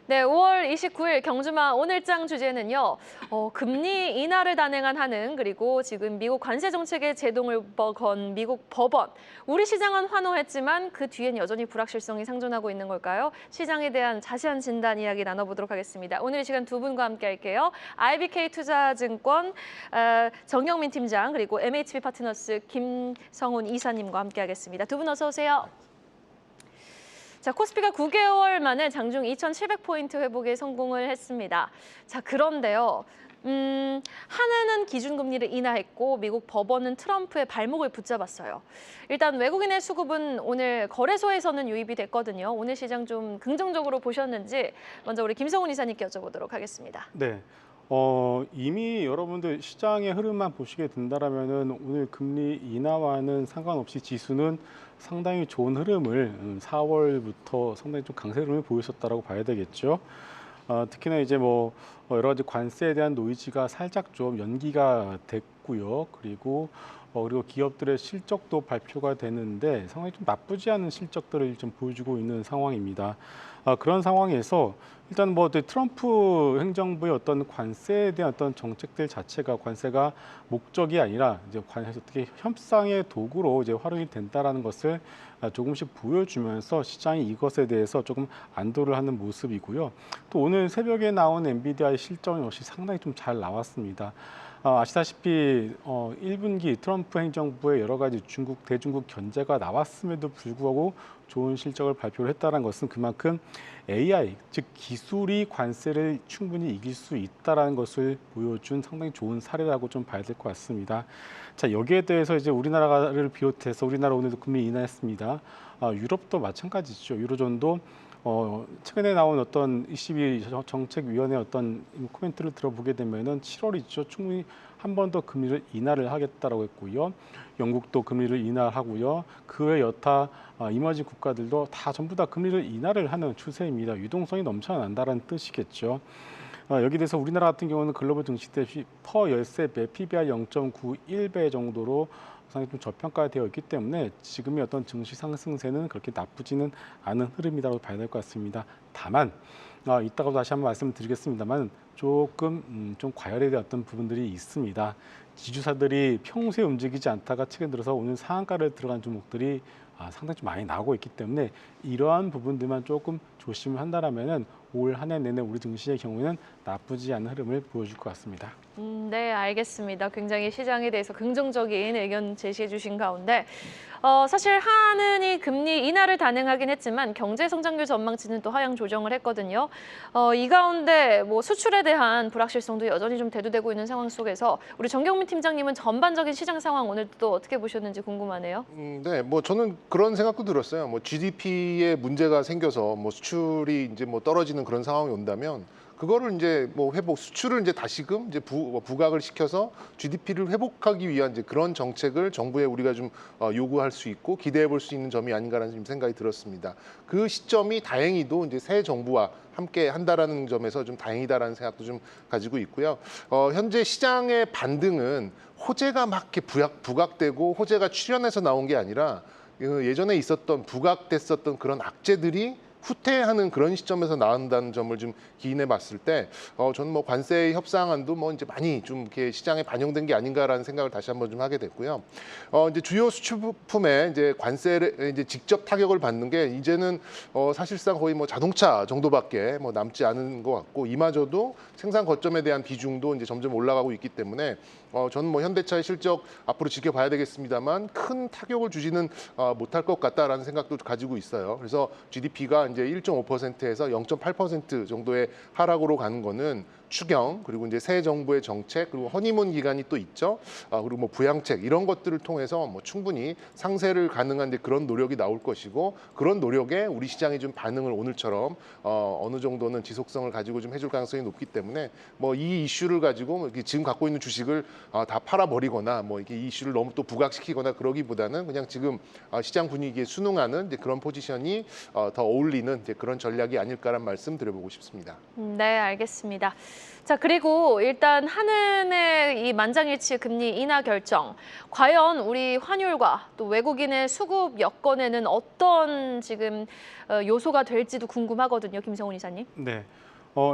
네, 5월 29일 경주마 오늘장 주제는요. 금리 인하를 단행한 한은 그리고 지금 미국 관세 정책에 제동을 건 미국 법원. 우리 시장은 환호했지만 그 뒤엔 여전히 불확실성이 상존하고 있는 걸까요? 시장에 대한 자세한 진단 이야기 나눠보도록 하겠습니다. 오늘 이 시간 두 분과 함께 할게요. IBK 투자증권 정경민 팀장 그리고 MHB 파트너스 김성훈 이사님과 함께 하겠습니다. 두 분 어서 오세요. 자, 코스피가 9개월 만에 장중 2,700포인트 회복에 성공을 했습니다. 자, 그런데요. 한은은 기준금리를 인하했고 미국 법원은 트럼프의 발목을 붙잡았어요. 일단 외국인의 수급은 오늘 거래소에서는 유입이 됐거든요. 오늘 시장 좀 긍정적으로 보셨는지 먼저 우리 김성훈 이사님께 여쭤보도록 하겠습니다. 네. 이미 여러분들 시장의 흐름만 보시게 된다면은 오늘 금리 인하와는 상관없이 지수는 상당히 좋은 흐름을 4월부터 상당히 좀 강세 흐름을 보였었다라고 봐야 되겠죠. 특히나 이제 뭐 여러 가지 관세에 대한 노이즈가 살짝 좀 연기가 됐고요. 그리고 기업들의 실적도 발표가 되는데 상당히 좀 나쁘지 않은 실적들을 좀 보여주고 있는 상황입니다. 그런 상황에서 일단 뭐 트럼프 행정부의 어떤 관세에 대한 어떤 정책들 자체가 관세가 목적이 아니라 이제 관세에서 어떻게 협상의 도구로 이제 활용이 된다라는 것을 조금씩 보여주면서 시장이 이것에 대해서 조금 안도를 하는 모습이고요. 또 오늘 새벽에 나온 엔비디아의 실적 역시 상당히 좀 잘 나왔습니다. 아시다시피 1분기 트럼프 행정부의 여러 가지 대중국 견제가 나왔음에도 불구하고 좋은 실적을 발표를 했다는 것은 그만큼 AI, 즉 기술이 관세를 충분히 이길 수 있다는 것을 보여준 상당히 좋은 사례라고 좀 봐야 될 것 같습니다. 자, 여기에 대해서 이제 우리나라를 비롯해서 우리나라 오늘도 금리 인하했습니다. 유럽도 마찬가지죠. 유로존도 최근에 나온 어떤 ECB 정책위원회 어떤 코멘트를 들어보게 되면은 7월이죠. 충분히 한 번 더 금리를 인하를 하겠다라고 했고요. 영국도 금리를 인하하고요. 그 외 여타 이머징 국가들도 다 전부 다 금리를 인하를 하는 추세입니다. 유동성이 넘쳐난다는 뜻이겠죠. 여기 대해서 우리나라 같은 경우는 글로벌 증시 대비 퍼 열세 배, PBR 0.91배 정도로 상당히 좀 저평가되어 있기 때문에 지금의 어떤 증시 상승세는 그렇게 나쁘지는 않은 흐름이라고 봐야 될 것 같습니다. 다만 이따가도 다시 한번 말씀드리겠습니다만 조금 좀 과열에 대한 어떤 부분들이 있습니다. 지주사들이 평소에 움직이지 않다가 최근 들어서 오늘 상한가를 들어간 종목들이 상당히 좀 많이 나오고 있기 때문에 이러한 부분들만 조금 조심을 한다면은 올 한 해 내내 우리 증시의 경우에는 나쁘지 않은 흐름을 보여줄 것 같습니다. 네, 알겠습니다. 굉장히 시장에 대해서 긍정적인 의견 제시해 주신 가운데 사실 한은이 금리 인하를 단행하긴 했지만 경제 성장률 전망치는 또 하향 조정을 했거든요. 이 가운데 뭐 수출에 대한 불확실성도 여전히 좀 대두되고 있는 상황 속에서 우리 정경민 팀장님은 전반적인 시장 상황 오늘 또 어떻게 보셨는지 궁금하네요. 네, 뭐 저는 그런 생각도 들었어요. 뭐 GDP에 문제가 생겨서 뭐 수출이 이제 뭐 떨어지는 그런 상황이 온다면 그거를 이제 뭐 수출을 이제 다시금 이제 부각을 시켜서 GDP를 회복하기 위한 이제 그런 정책을 정부에 우리가 좀 요구할 수 있고 기대해 볼 수 있는 점이 아닌가라는 좀 생각이 들었습니다. 그 시점이 다행히도 이제 새 정부와 함께 한다라는 점에서 좀 다행이다라는 생각도 좀 가지고 있고요. 현재 시장의 반등은 호재가 막 이렇게 부각되고 호재가 출현해서 나온 게 아니라 예전에 있었던 부각됐었던 그런 악재들이 후퇴하는 그런 시점에서 나온다는 점을 좀 기인해 봤을 때 저는 뭐 관세 협상안도 뭐 이제 많이 좀 이렇게 시장에 반영된 게 아닌가라는 생각을 다시 한번 좀 하게 됐고요. 이제 주요 수출품에 이제 관세를 이제 직접 타격을 받는 게 이제는 사실상 거의 뭐 자동차 정도밖에 뭐 남지 않은 것 같고 이마저도 생산 거점에 대한 비중도 이제 점점 올라가고 있기 때문에 저는 뭐 현대차의 실적 앞으로 지켜봐야 되겠습니다만 큰 타격을 주지는 못할 것 같다라는 생각도 가지고 있어요. 그래서 GDP가 이제 1.5%에서 0.8% 정도의 하락으로 가는 거는 추경 그리고 이제 새 정부의 정책 그리고 허니문 기간이 또 있죠. 그리고 뭐 부양책 이런 것들을 통해서 뭐 충분히 상쇄를 가능한 이제 그런 노력이 나올 것이고 그런 노력에 우리 시장이 좀 반응을 오늘처럼 어느 정도는 지속성을 가지고 좀 해줄 가능성이 높기 때문에 뭐 이 이슈를 가지고 지금 갖고 있는 주식을 다 팔아버리거나 뭐 이렇게 이 이슈를 너무 또 부각시키거나 그러기보다는 그냥 지금 시장 분위기에 순응하는 이제 그런 포지션이 더 어울리. 올리는 이제 그런 전략이 아닐까라는 말씀 드려보고 싶습니다. 네, 알겠습니다. 자, 그리고 일단 한은의 이 만장일치 금리 인하 결정, 과연 우리 환율과 또 외국인의 수급 여건에는 어떤 지금 요소가 될지도 궁금하거든요, 김성훈 이사님. 네.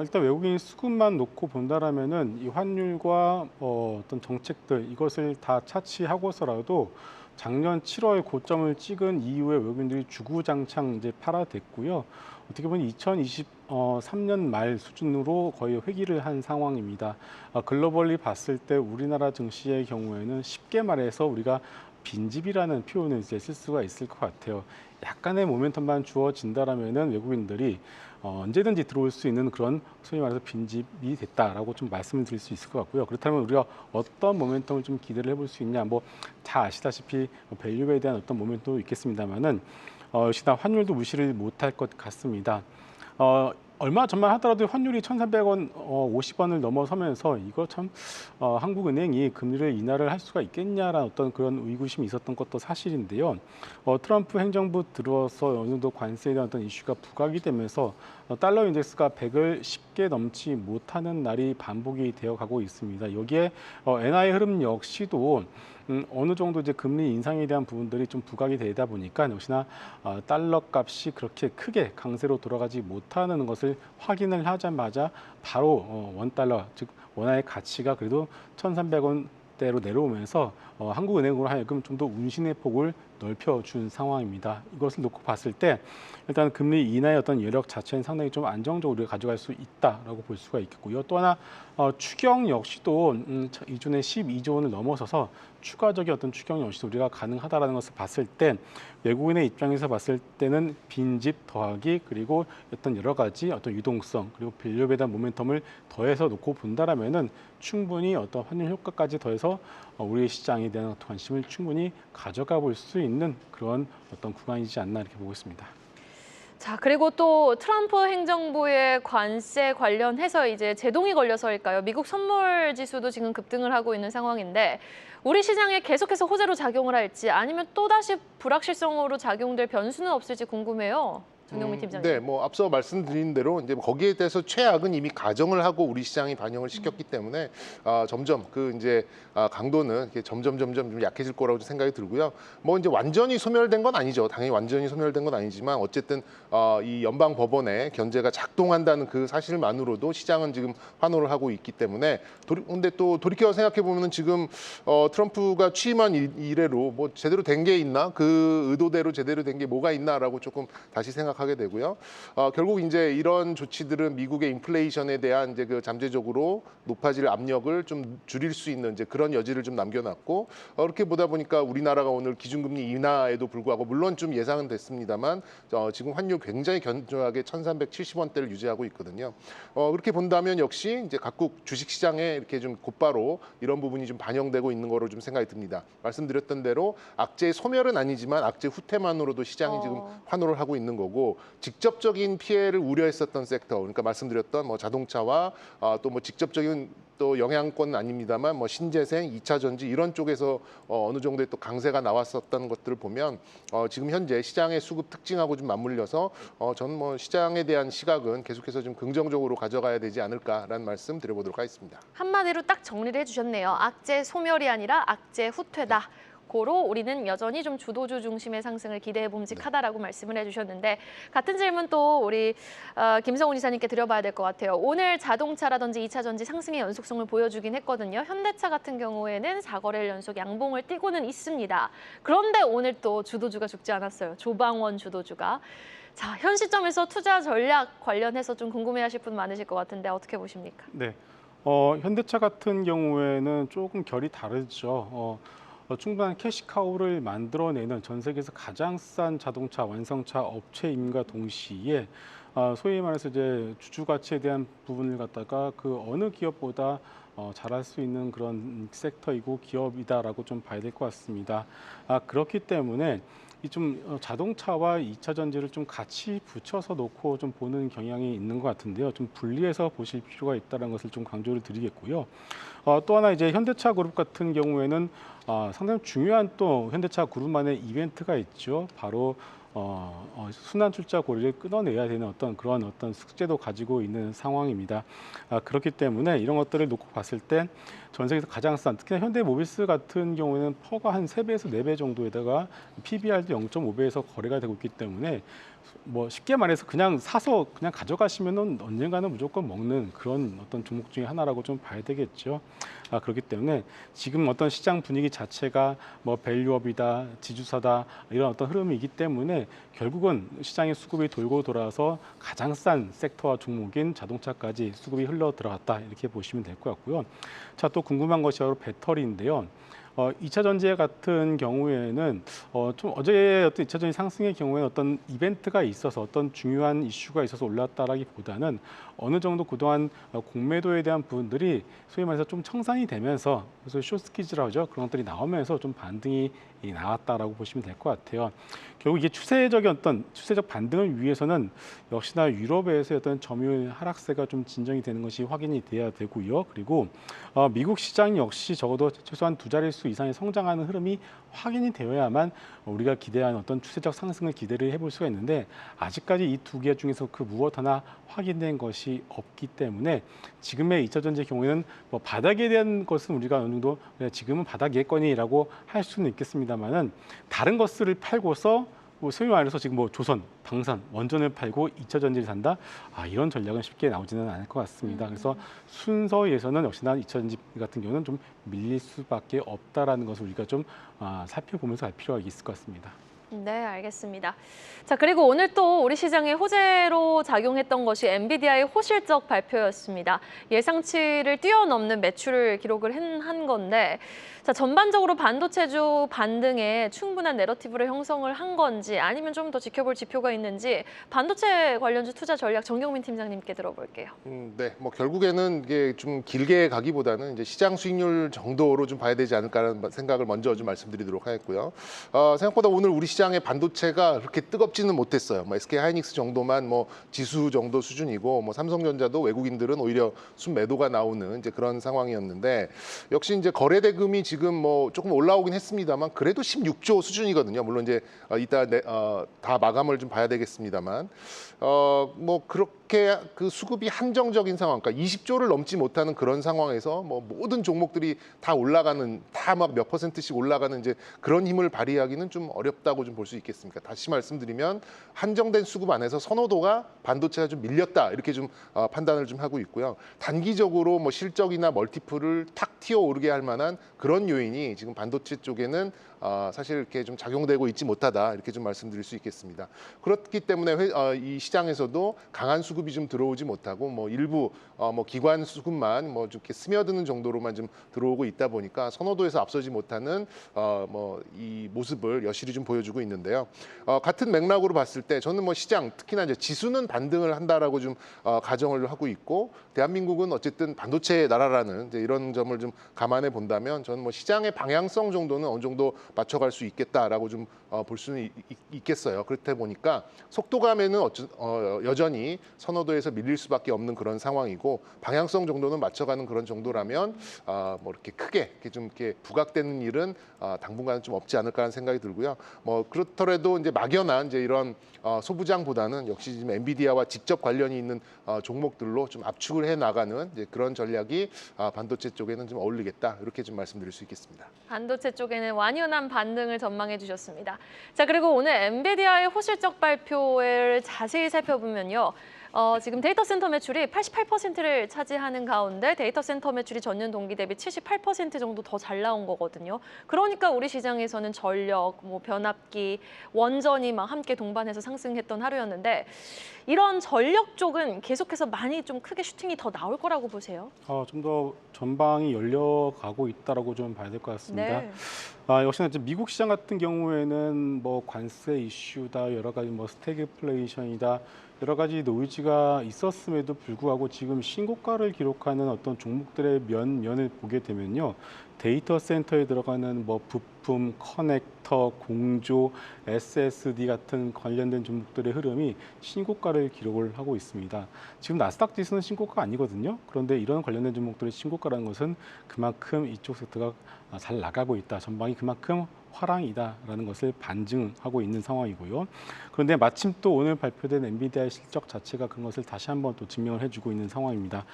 일단 외국인 수급만 놓고 본다라면은 이 환율과 어떤 정책들 이것을 다 차치하고서라도 작년 7월 고점을 찍은 이후에 외국인들이 주구장창 이제 팔아댔고요. 어떻게 보면 2023년 말 수준으로 거의 회귀를 한 상황입니다. 글로벌리 봤을 때 우리나라 증시의 경우에는 쉽게 말해서 우리가 빈집이라는 표현을 이제 쓸 수가 있을 것 같아요. 약간의 모멘텀만 주어진다라면은 외국인들이 언제든지 들어올 수 있는 그런 소위 말해서 빈집이 됐다라고 좀 말씀을 드릴 수 있을 것 같고요. 그렇다면 우리가 어떤 모멘텀을 좀 기대를 해볼 수 있냐? 뭐 다 아시다시피 밸류에 대한 어떤 모멘텀도 있겠습니다만은 역시나 환율도 무시를 못할 것 같습니다. 얼마 전만 하더라도 환율이 1,300원, 50원을 넘어서면서 이거 참 한국은행이 금리를 인하를 할 수가 있겠냐라는 어떤 그런 의구심이 있었던 것도 사실인데요. 트럼프 행정부 들어서 어느 정도 관세에 대한 어떤 이슈가 부각이 되면서 달러 인덱스가 100을 쉽게 넘지 못하는 날이 반복이 되어 가고 있습니다. 여기에 엔화의 흐름 역시도 어느 정도 이제 금리 인상에 대한 부분들이 좀 부각이 되다 보니까 역시나 달러 값이 그렇게 크게 강세로 돌아가지 못하는 것을 확인을 하자마자 바로 원달러 즉 원화의 가치가 그래도 1,300원대로 내려오면서 한국은행으로 하여금 좀 더 운신의 폭을 넓혀준 상황입니다. 이것을 놓고 봤을 때 일단 금리 인하의 어떤 여력 자체는 상당히 좀 안정적으로 우리가 가져갈 수 있다라고 볼 수가 있겠고요. 또 하나 추경 역시도 이전에 12조 원을 넘어서서 추가적인 어떤 추경 역시도 우리가 가능하다라는 것을 봤을 때 외국인의 입장에서 봤을 때는 빈집 더하기 그리고 어떤 여러 가지 어떤 유동성 그리고 밸류에 대한 모멘텀을 더해서 놓고 본다라면은 충분히 어떤 환율 효과까지 더해서 우리 시장에 대한 어떤 관심을 충분히 가져가 볼 수 있는 그런 어떤 구간이지 않나 이렇게 보고 있습니다. 자, 그리고 또 트럼프 행정부의 관세 관련해서 이제 제동이 걸려서일까요? 미국 선물 지수도 지금 급등을 하고 있는 상황인데 우리 시장에 계속해서 호재로 작용을 할지 아니면 또다시 불확실성으로 작용될 변수는 없을지 궁금해요. 정경민 팀장님. 네, 뭐 앞서 말씀드린 대로 이제 거기에 대해서 최악은 이미 가정을 하고 우리 시장이 반영을 시켰기 때문에 점점 그 이제 강도는 이렇게 점점 좀 약해질 거라고 생각이 들고요. 뭐 이제 완전히 소멸된 건 아니죠. 당연히 완전히 소멸된 건 아니지만 어쨌든 이 연방 법원의 견제가 작동한다는 그 사실만으로도 시장은 지금 환호를 하고 있기 때문에 근데 또 돌이켜 생각해 보면은 지금 트럼프가 취임한 이래로 뭐 제대로 된 게 있나 그 의도대로 제대로 된 게 뭐가 있나라고 조금 다시 생각하게 되고요. 결국 이제 이런 조치들은 미국의 인플레이션에 대한 이제 그 잠재적으로 높아질 압력을 좀 줄일 수 있는 이제 그런 여지를 좀 남겨놨고 그렇게 보다 보니까 우리나라가 오늘 기준금리 인하에도 불구하고 물론 좀 예상은 됐습니다만 지금 환율 굉장히 견조하게 1,370원대를 유지하고 있거든요. 그렇게 본다면 역시 이제 각국 주식시장에 이렇게 좀 곧바로 이런 부분이 좀 반영되고 있는 거로 좀 생각이 듭니다. 말씀드렸던 대로 악재의 소멸은 아니지만 악재 후퇴만으로도 시장이 지금 환호를 하고 있는 거고 직접적인 피해를 우려했었던 섹터 그러니까 말씀드렸던 뭐 자동차와 또 뭐 직접적인 또 영향권은 아닙니다만 뭐 신재생, 2차 전지 이런 쪽에서 어느 정도의 또 강세가 나왔었던 것들을 보면 지금 현재 시장의 수급 특징하고 좀 맞물려서 저는 뭐 시장에 대한 시각은 계속해서 좀 긍정적으로 가져가야 되지 않을까라는 말씀 드려보도록 하겠습니다. 한마디로 딱 정리를 해주셨네요. 악재 소멸이 아니라 악재 후퇴다. 고로 우리는 여전히 좀 주도주 중심의 상승을 기대해 봄직하다라고 말씀을 해주셨는데 같은 질문 또 우리 김성훈 이사님께 드려봐야 될 것 같아요. 오늘 자동차라든지 2차 전지 상승의 연속성을 보여주긴 했거든요. 현대차 같은 경우에는 4거래일 연속 양봉을 띄고는 있습니다. 그런데 오늘 또 주도주가 죽지 않았어요. 조방원 주도주가. 자, 현 시점에서 투자 전략 관련해서 좀 궁금해하실 분 많으실 것 같은데 어떻게 보십니까? 네. 현대차 같은 경우에는 조금 결이 다르죠. 충분한 캐시카우를 만들어내는 전 세계에서 가장 싼 자동차 완성차 업체임과 동시에 소위 말해서 이제 주주 가치에 대한 부분을 갖다가 그 어느 기업보다 잘할 수 있는 그런 섹터이고 기업이다라고 좀 봐야 될 것 같습니다. 그렇기 때문에 이 좀 자동차와 2차 전지를 좀 같이 붙여서 놓고 좀 보는 경향이 있는 것 같은데요. 좀 분리해서 보실 필요가 있다는 것을 좀 강조를 드리겠고요. 또 하나 이제 현대차 그룹 같은 경우에는 상당히 중요한 또 현대차 그룹만의 이벤트가 있죠. 바로 순환 출자 고리를 끊어내야 되는 그런 숙제도 가지고 있는 상황입니다. 그렇기 때문에 이런 것들을 놓고 봤을 때 전 세계에서 가장 싼, 특히나 현대모비스 같은 경우에는 퍼가 한 3배에서 4배 정도에다가 PBR도 0.5배에서 거래가 되고 있기 때문에 뭐 쉽게 말해서 그냥 사서 그냥 가져가시면은 언젠가는 무조건 먹는 그런 종목 중에 하나라고 좀 봐야 되겠죠. 그렇기 때문에 지금 시장 분위기 자체가 뭐 밸류업이다, 지주사다 이런 흐름이기 때문에 결국은 시장의 수급이 돌고 돌아서 가장 싼 섹터와 종목인 자동차까지 수급이 흘러 들어갔다 이렇게 보시면 될 것 같고요. 자, 또 궁금한 것이 바로 배터리인데요. 2차 전지 같은 경우에는 좀 어제 2차 전지 상승의 경우에 이벤트가 있어서 중요한 이슈가 있어서 올랐다라기보다는 어느 정도 그동안 공매도에 대한 부분들이 소위 말해서 좀 청산이 되면서 그래서 숏스퀴즈라고 하죠. 그런 것들이 나오면서 좀 반등이 나왔다라고 보시면 될 것 같아요. 결국 이게 추세적 반등을 위해서는 역시나 유럽에서 점유율 하락세가 좀 진정이 되는 것이 확인이 돼야 되고요. 그리고 미국 시장 역시 적어도 최소한 2자릿수 이상의 성장하는 흐름이 확인이 되어야만 우리가 기대하는 추세적 상승을 기대를 해볼 수가 있는데 아직까지 이 2개 중에서 그 무엇 하나 확인된 것이 없기 때문에 지금의 2차 전지의 경우에는 뭐 바닥에 대한 것은 우리가 어느 정도 지금은 바닥이겠거니라고 할 수는 있겠습니다만은 다른 것들을 팔고서 소위 말해서 지금 조선, 방산, 원전을 팔고 2차 전지를 산다? 이런 전략은 쉽게 나오지는 않을 것 같습니다. 그래서 순서에서는 역시나 2차 전지 같은 경우는 좀 밀릴 수밖에 없다라는 것을 우리가 좀 살펴보면서 알 필요가 있을 것 같습니다. 네, 알겠습니다. 자, 그리고 오늘 또 우리 시장에 호재로 작용했던 것이 엔비디아의 호실적 발표였습니다. 예상치를 뛰어넘는 매출을 기록을 한 건데, 자, 전반적으로 반도체주 반등에 충분한 내러티브를 형성을 한 건지 아니면 좀 더 지켜볼 지표가 있는지 반도체 관련주 투자 전략 정경민 팀장님께 들어볼게요. 네, 뭐 결국에는 이게 좀 길게 가기보다는 이제 시장 수익률 정도로 좀 봐야 되지 않을까라는 생각을 먼저 좀 말씀드리도록 하겠고요. 생각보다 오늘 우리 시장의 반도체가 그렇게 뜨겁지는 못했어요. 뭐 SK 하이닉스 정도만 뭐 지수 정도 수준이고, 뭐 삼성전자도 외국인들은 오히려 순매도가 나오는 이제 그런 상황이었는데 역시 이제 거래 대금이 지금 뭐 조금 올라오긴 했습니다만 그래도 16조 수준이거든요. 물론 이제 이따 다 마감을 좀 봐야 되겠습니다만 뭐 그렇게 그 수급이 한정적인 상황, 그러니까 20조를 넘지 못하는 그런 상황에서 뭐 모든 종목들이 다 올라가는, 다 막 몇 %씩 올라가는 이제 그런 힘을 발휘하기는 좀 어렵다고 좀 볼 수 있겠습니까? 다시 말씀드리면 한정된 수급 안에서 선호도가 반도체가 좀 밀렸다 이렇게 좀 판단을 좀 하고 있고요. 단기적으로 뭐 실적이나 멀티플을 탁 튀어 오르게 할 만한 그런 요인이 지금 반도체 쪽에는 사실 이렇게 좀 작용되고 있지 못하다 이렇게 좀 말씀드릴 수 있겠습니다. 그렇기 때문에 이 시장에서도 강한 수급이 좀 들어오지 못하고 뭐 일부 뭐 기관 수급만 뭐 이렇게 스며드는 정도로만 좀 들어오고 있다 보니까 선호도에서 앞서지 못하는 뭐 이 모습을 여실히 좀 보여주고 있는데요. 같은 맥락으로 봤을 때 저는 뭐 시장 특히나 이제 지수는 반등을 한다라고 좀 가정을 하고 있고 대한민국은 어쨌든 반도체 나라라는 이제 이런 점을 좀 감안해 본다면 저는 뭐 시장의 방향성 정도는 어느 정도 맞춰갈 수 있겠다라고 좀 볼 수는 있겠어요. 그렇다 보니까 속도감에는 여전히 선호도에서 밀릴 수밖에 없는 그런 상황이고 방향성 정도는 맞춰가는 그런 정도라면 뭐 이렇게 크게 좀 이렇게 부각되는 일은 당분간은 좀 없지 않을까라는 생각이 들고요. 뭐 그렇더라도 이제 막연한 이제 이런 소부장보다는 역시 지금 엔비디아와 직접 관련이 있는 종목들로 좀 압축을 해 나가는 이제 그런 전략이 반도체 쪽에는 좀 어울리겠다 이렇게 좀 말씀드릴 수 있겠습니다. 반도체 쪽에는 완연한 반등을 전망해 주셨습니다. 자, 그리고 오늘 엔비디아의 호실적 발표를 자세히 살펴보면요. 지금 데이터 센터 매출이 88%를 차지하는 가운데 데이터 센터 매출이 전년 동기 대비 78% 정도 더 잘 나온 거거든요. 그러니까 우리 시장에서는 전력, 뭐 변압기, 원전이 막 함께 동반해서 상승했던 하루였는데 이런 전력 쪽은 계속해서 많이 좀 크게 슈팅이 더 나올 거라고 보세요? 좀 더 전방이 열려가고 있다라고 좀 봐야 될 것 같습니다. 네. 역시나 이제 미국 시장 같은 경우에는 뭐 관세 이슈다, 여러 가지 뭐 스태그플레이션이다, 여러 가지 노이즈가 있었음에도 불구하고 지금 신고가를 기록하는 종목들의 면을 보게 되면요, 데이터 센터에 들어가는 뭐 부품, 커넥터, 공조, SSD 같은 관련된 종목들의 흐름이 신고가를 기록을 하고 있습니다. 지금 나스닥 지수는 신고가가 아니거든요. 그런데 이런 관련된 종목들의 신고가라는 것은 그만큼 이쪽 섹터가 잘 나가고 있다. 전방이 그만큼 화랑이다라는 것을 반증하고 있는 상황이고요. 그런데 마침 또 오늘 발표된 엔비디아의 실적 자체가 그런 것을 다시 한번 또 증명을 해주고 있는 상황입니다.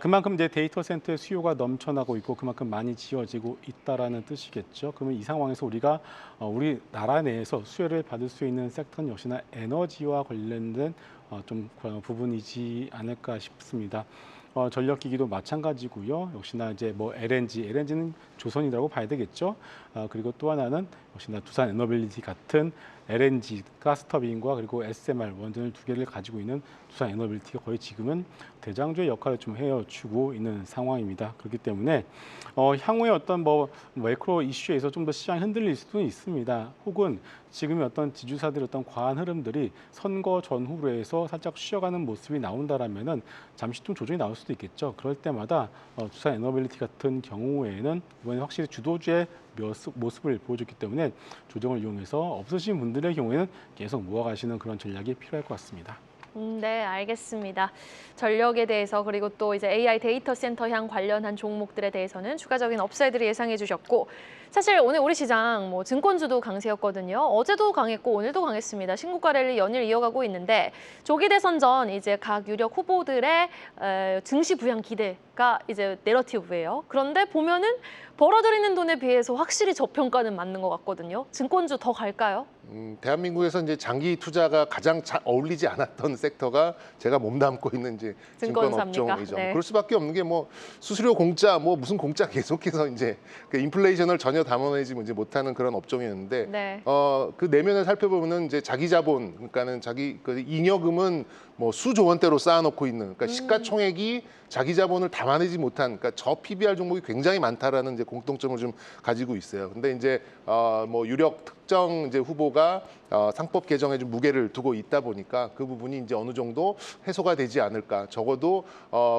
그만큼 이제 데이터 센터의 수요가 넘쳐나고 있고 그만큼 많이 지어지고 있다라는 뜻이겠죠. 그러면 이 상황에서 우리가 우리 나라 내에서 수혜를 받을 수 있는 섹터는 역시나 에너지와 관련된 좀 부분이지 않을까 싶습니다. 전력기기도 마찬가지고요. 역시나 이제 뭐 LNG는 조선이라고 봐야 되겠죠. 그리고 또 하나는 역시나 두산 에너빌리티 같은 LNG 가스터빈과 그리고 SMR 원전을 두 개를 가지고 있는 두산 에너빌리티가 거의 지금은 대장주의 역할을 좀 해주고 있는 상황입니다. 그렇기 때문에 향후에 어떤 뭐 매크로 이슈에서 좀 더 시장이 흔들릴 수도 있습니다. 혹은 지금의 어떤 지주사들의 어떤 과한 흐름들이 선거 전후로 해서 살짝 쉬어가는 모습이 나온다라면은 잠시 좀 조정이 나올 수도 있겠죠. 그럴 때마다 두산 에너빌리티 같은 경우에는 이번에 확실히 주도주의 모습을 보여줬기 때문에 조정을 이용해서 없으신 분들의 경우에는 계속 모아가시는 그런 전략이 필요할 것 같습니다. 네, 알겠습니다. 전력에 대해서 그리고 또 이제 AI 데이터 센터 향 관련한 종목들에 대해서는 추가적인 업사이드를 예상해 주셨고 사실 오늘 우리 시장 뭐 증권주도 강세였거든요. 어제도 강했고 오늘도 강했습니다. 신고가 랠리 연일 이어가고 있는데 조기 대선 전 이제 각 유력 후보들의 증시 부양 기대가 이제 내러티브예요. 그런데 보면은 벌어들이는 돈에 비해서 확실히 저평가는 맞는 것 같거든요. 증권주 더 갈까요? 대한민국에서 이제 장기 투자가 가장 잘 어울리지 않았던 섹터가 제가 몸담고 있는 이제 증권 증권사입니까? 업종이죠. 네. 그럴 수밖에 없는 게 뭐 수수료 공짜, 뭐 무슨 공짜 계속해서 이제 그 인플레이션을 전혀 담아내지 못하는 그런 업종이었는데 네. 그 내면을 살펴보면은 이제 자기 자본, 그러니까는 자기 그 잉여금은 뭐 수조 원대로 쌓아놓고 있는, 그러니까 시가총액이 자기 자본을 담아내지 못한, 그러니까 저 PBR 종목이 굉장히 많다라는 이제 공통점을 좀 가지고 있어요. 근데 이제 뭐 유력 특정 이제 후보가 상법 개정에 좀 무게를 두고 있다 보니까 그 부분이 이제 어느 정도 해소가 되지 않을까. 적어도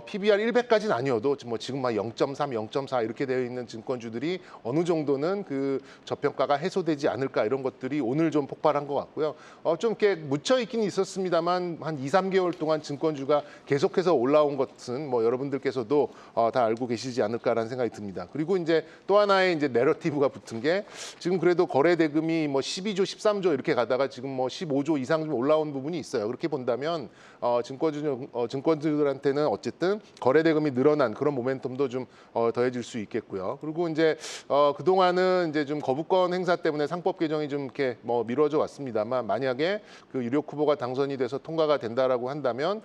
PBR 100까지는 아니어도 뭐 지금 막 0.3, 0.4 이렇게 되어 있는 증권주들이 어느 정도는 그 저평가가 해소되지 않을까, 이런 것들이 오늘 좀 폭발한 것 같고요. 좀 이렇게 묻혀 있긴 있었습니다만 한 2, 3개월 동안 증권주가 계속해서 올라온 것은 뭐 여러분들께서도 다 알고 계시지 않을까라는 생각이 듭니다. 그리고 이제 또 하나의 이제 내러티브가 붙은 게 지금 그래도 거래 대금이 뭐 12조, 13조 이렇게 가다가 지금 뭐 15조 이상 좀 올라온 부분이 있어요. 그렇게 본다면 증권주들한테는 어쨌든 거래 대금이 늘어난 그런 모멘텀도 좀 더해질 수 있겠고요. 그리고 이제 그동안은 이제 좀 거부권 행사 때문에 상법 개정이 좀 이렇게 뭐 미뤄져 왔습니다만, 만약에 그 유력 후보가 당선이 돼서 통과가 된다라고 한다면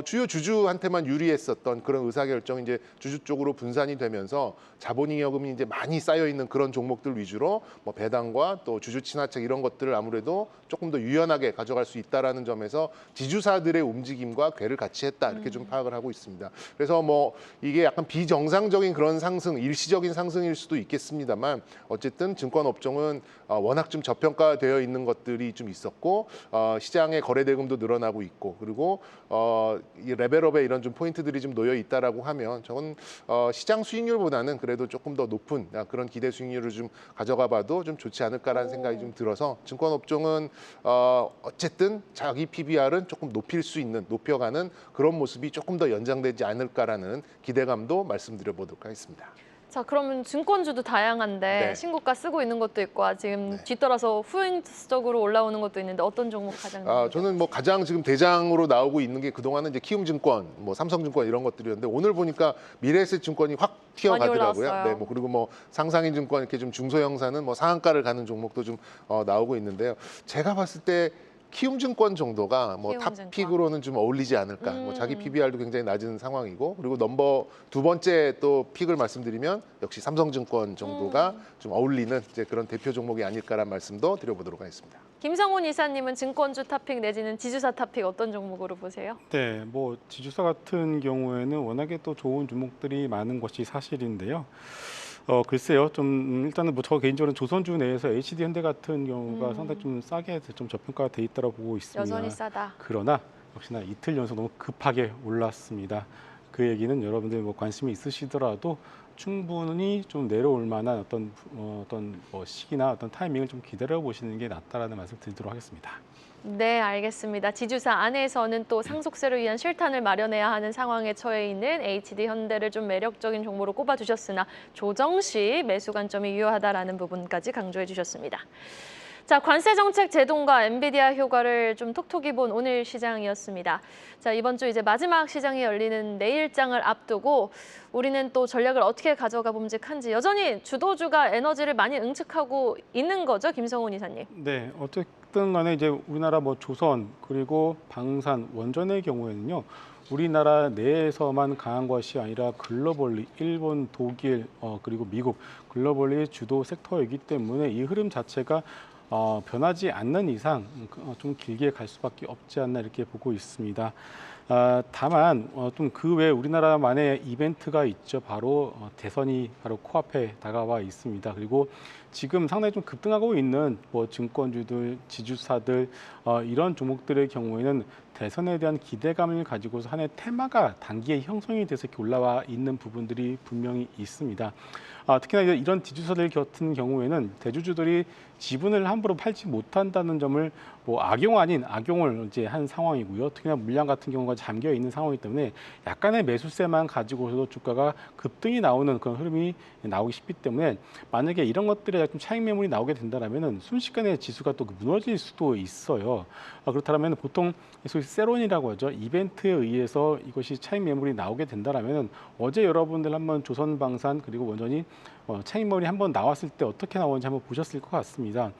주요 주주한테만 유리했었던 그런 의사결정이 이제 주주 쪽으로 분산이 되면서 자본잉여금이 이제 많이 쌓여 있는 그런 종목들 위주로 뭐 배당과 또 주주 친화책 이런 것들을 아무래도 조금 더 유연하게 가져갈 수 있다라는 점에서 지주사들의 움직임과 궤를 같이 했다, 이렇게 좀 파악을 하고 있습니다. 그래서 뭐 이게 약간 비정상적인 그런 상승, 일시적인 상승일 수도 있겠습니다만 어쨌든 증권 업종은 워낙 좀 저평가되어 있는 것들이 좀 있었고 시장의 거래 대금도 늘어나고 있고, 그리고 이 레벨업에 이런 좀 포인트들이 좀 놓여 있다라고 하면 저건 시장 수익률보다는 그래도 조금 더 높은 그런 기대 수익률을 좀 가져가 봐도 좀 좋지 않을까라는 생각이 좀 들어서 증권 업종은 어쨌든 자기 PBR은 조금 높여가는 그런 모습이 조금 더 연장되지 않을까라는 기대감도 말씀드려보도록 하겠습니다. 자, 그러면 증권주도 다양한데 네. 신고가 쓰고 있는 것도 있고 지금 뒤따라서 후행적으로 올라오는 것도 있는데 어떤 종목 가장 저는 뭐 가장 지금 대장으로 나오고 있는 게 그동안은 이제 키움증권, 뭐 삼성증권 이런 것들이었는데 오늘 보니까 미래에셋증권이 확 튀어가더라고요. 올라왔어요. 네, 뭐 그리고 뭐 상상인증권 이렇게 좀 중소형사는 뭐 상한가를 가는 종목도 좀 나오고 있는데요. 제가 봤을 때 키움증권 정도가 뭐 키움증권. 탑픽으로는 좀 어울리지 않을까. 뭐 자기 PBR도 굉장히 낮은 상황이고, 그리고 넘버 두 번째 또 픽을 말씀드리면 역시 삼성증권 정도가 좀 어울리는 이제 그런 대표 종목이 아닐까라는 말씀도 드려보도록 하겠습니다. 김성훈 이사님은 증권주 탑픽 내지는 지주사 탑픽 어떤 종목으로 보세요? 네, 뭐 지주사 같은 경우에는 워낙에 또 좋은 종목들이 많은 것이 사실인데요. 글쎄요, 좀 일단은 뭐 저 개인적으로는 조선주 내에서 HD 현대 같은 경우가 상당히 좀 싸게 좀 저평가가 돼 있다고 보고 있습니다. 여전히 싸다. 그러나 역시나 이틀 연속 너무 급하게 올랐습니다. 그 얘기는 여러분들 뭐 관심이 있으시더라도 충분히 좀 내려올 만한 어떤 시기나 어떤 타이밍을 좀 기다려 보시는 게 낫다라는 말씀 드리도록 하겠습니다. 네, 알겠습니다. 지주사 안에서는 또 상속세를 위한 실탄을 마련해야 하는 상황에 처해 있는 HD현대를 좀 매력적인 종목으로 꼽아주셨으나 조정 시 매수 관점이 유효하다라는 부분까지 강조해 주셨습니다. 자, 관세 정책 제동과 엔비디아 효과를 좀 톡톡히 본 오늘 시장이었습니다. 자, 이번 주 이제 마지막 시장이 열리는 내일장을 앞두고 우리는 또 전략을 어떻게 가져가 봄직한지 여전히 주도주가 에너지를 많이 응축하고 있는 거죠, 김성훈 이사님? 네, 어쨌든 간에 이제 우리나라 조선 그리고 방산, 원전의 경우에는요. 우리나라 내에서만 강한 것이 아니라 글로벌리 일본, 독일, 그리고 미국 글로벌리 주도 섹터이기 때문에 이 흐름 자체가 변하지 않는 이상 좀 길게 갈 수밖에 없지 않나 이렇게 보고 있습니다. 다만 좀 그 외에 우리나라만의 이벤트가 있죠. 바로 대선이 바로 코앞에 다가와 있습니다. 그리고 지금 상당히 좀 급등하고 있는 증권주들, 지주사들 이런 종목들의 경우에는 대선에 대한 기대감을 가지고서 하나의 테마가 단기에 형성이 돼서 이렇게 올라와 있는 부분들이 분명히 있습니다. 특히나 이런 지주사들 같은 경우에는 대주주들이 지분을 함부로 팔지 못한다는 점을 악용 아닌 악용을 이제 한 상황이고요. 특히나 물량 같은 경우가 잠겨 있는 상황이기 때문에 약간의 매수세만 가지고서도 주가가 급등이 나오는 그런 흐름이 나오기 쉽기 때문에 만약에 이런 것들에 좀 차익 매물이 나오게 된다면은 순식간에 지수가 또 무너질 수도 있어요. 그렇다면 보통 소위 세론이라고 하죠. 이벤트에 의해서 이것이 차익 매물이 나오게 된다면은 어제 여러분들 한번 조선방산 그리고 원전이 차익 매물이 한번 나왔을 때 어떻게 나오는지 한번 보셨을 것 같습니다.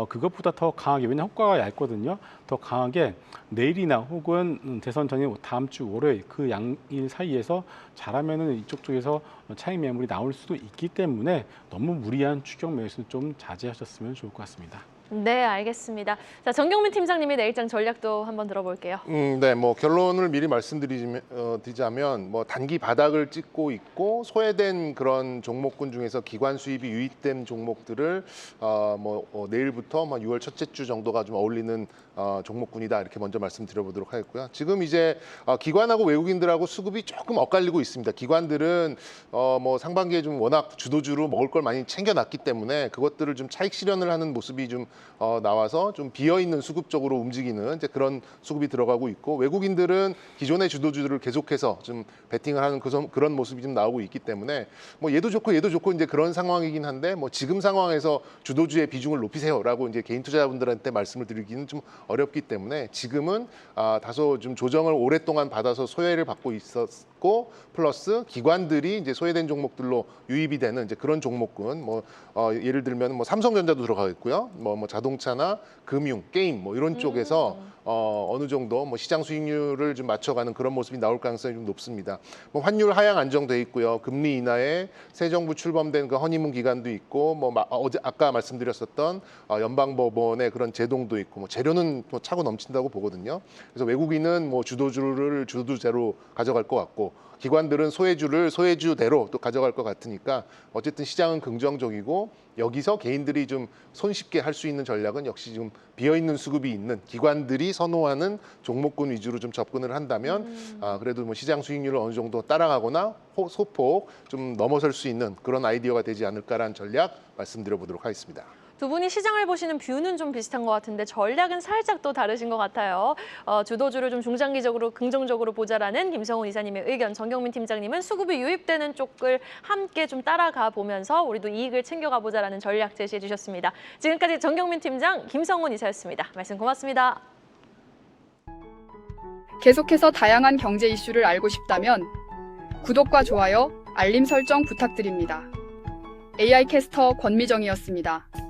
그것보다 더 강하게, 왜냐하면 효과가 얇거든요. 더 강하게 내일이나 혹은 대선 전에 다음 주 월요일 그 양일 사이에서 잘하면은 이쪽 쪽에서 차익 매물이 나올 수도 있기 때문에 너무 무리한 추격 매수는 좀 자제하셨으면 좋을 것 같습니다. 네, 알겠습니다. 자, 정경민 팀장님의 내일장 전략도 한번 들어볼게요. 네, 결론을 미리 말씀드리자면 단기 바닥을 찍고 있고 소외된 그런 종목군 중에서 기관 수입이 유입된 종목들을 내일부터 6월 첫째 주 정도가 좀 어울리는 종목군이다 이렇게 먼저 말씀드려보도록 하겠고요. 지금 이제 기관하고 외국인들하고 수급이 조금 엇갈리고 있습니다. 기관들은 상반기에 좀 워낙 주도주로 먹을 걸 많이 챙겨놨기 때문에 그것들을 좀 차익 실현을 하는 모습이 좀 나와서 좀 비어 있는 수급 쪽으로 움직이는 이제 그런 수급이 들어가고 있고 외국인들은 기존의 주도주들을 계속해서 좀 베팅을 하는 그런 모습이 좀 나오고 있기 때문에 얘도 좋고 이제 그런 상황이긴 한데 지금 상황에서 주도주의 비중을 높이세요라고 이제 개인 투자자분들한테 말씀을 드리기는 좀 어렵기 때문에 지금은 다소 좀 조정을 오랫동안 받아서 소외를 받고 있었고 플러스 기관들이 이제 소외된 종목들로 유입이 되는 이제 그런 종목군 예를 들면 삼성전자도 들어가겠고요. 자동차나 금융, 게임 이런 쪽에서 어느 정도 시장 수익률을 좀 맞춰가는 그런 모습이 나올 가능성이 좀 높습니다. 환율 하향 안정돼 있고요. 금리 인하에 새 정부 출범된 그 허니문 기간도 있고 어제 아까 말씀드렸었던 연방법원의 그런 제동도 있고 재료는 차고 넘친다고 보거든요. 그래서 외국인은 주도주를 주도주대로 가져갈 것 같고 기관들은 소외주를 소외주대로 또 가져갈 것 같으니까 어쨌든 시장은 긍정적이고 여기서 개인들이 좀 손쉽게 할 수 있는 전략은 역시 좀 비어있는 수급이 있는 기관들이 선호하는 종목군 위주로 좀 접근을 한다면 그래도 시장 수익률을 어느 정도 따라가거나 소폭 좀 넘어설 수 있는 그런 아이디어가 되지 않을까라는 전략 말씀드려보도록 하겠습니다. 두 분이 시장을 보시는 뷰는 좀 비슷한 것 같은데 전략은 살짝 또 다르신 것 같아요. 주도주를 좀 중장기적으로 긍정적으로 보자라는 김성훈 이사님의 의견, 정경민 팀장님은 수급이 유입되는 쪽을 함께 좀 따라가 보면서 우리도 이익을 챙겨가 보자라는 전략 제시해 주셨습니다. 지금까지 정경민 팀장, 김성훈 이사였습니다. 말씀 고맙습니다. 계속해서 다양한 경제 이슈를 알고 싶다면 구독과 좋아요, 알림 설정 부탁드립니다. AI 캐스터 권미정이었습니다.